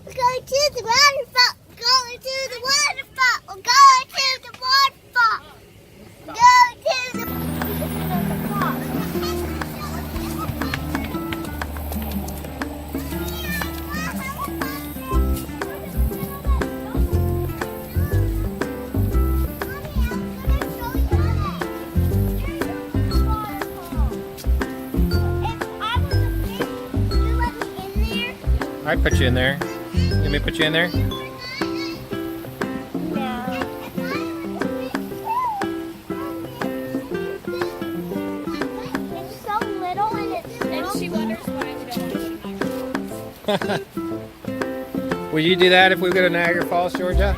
We're going to the waterfall. Going to the waterfall. We're going to the waterfall. Going to the I'd put you in there. Let me put you in there. It's so little and it's little. And she wonders why we don't want to. Would you do that if we go to Niagara Falls, Georgia?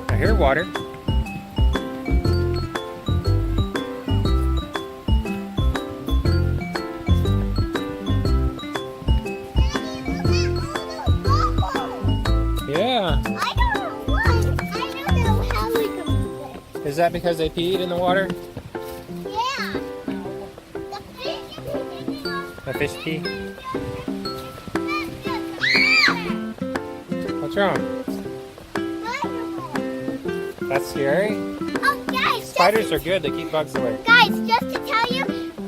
I hear water. Yeah. I don't know why. I don't know how we can do it. Is that because they peed in the water? Yeah. The fish is picking up. The fish pee? What's wrong? That's scary? Oh, guys. Spiders are good. They keep bugs away. Guys, just to tell you,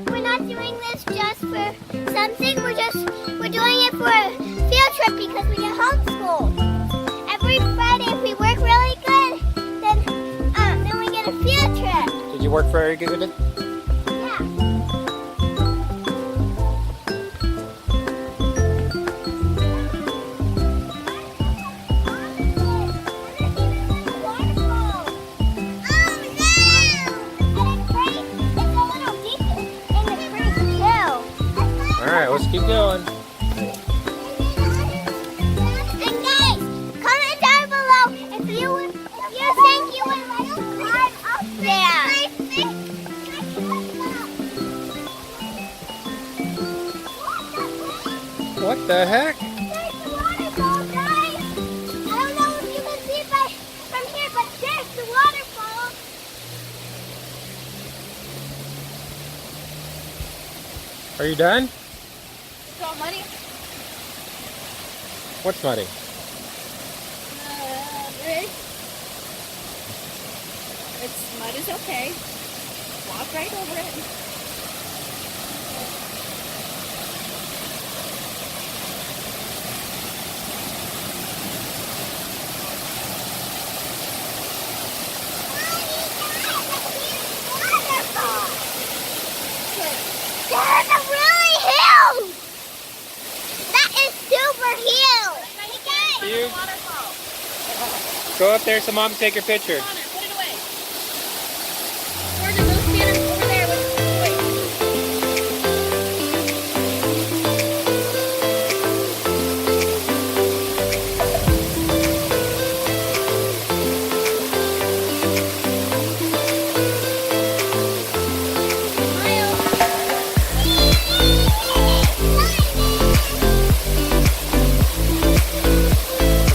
we're not doing this just for something. We're doing it for a field trip because we get homeschooled. Every Friday, if we work really good, then we get a field trip. Did you work very good? Yeah. Alright, let's keep going. And guys, comment down below if you think you would like to climb up there. What the heck? There's the waterfall, guys. I don't know if you can see it from here, but there's the waterfall. Are you done? It's all muddy. What's muddy? Bridge. It's mud is okay. Walk right over it. There's a really hill. That is super huge. Huge. Waterfall. Go up there so Mom can take your picture. Put it away. Georgia, go stand over there with the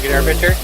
Get our picture.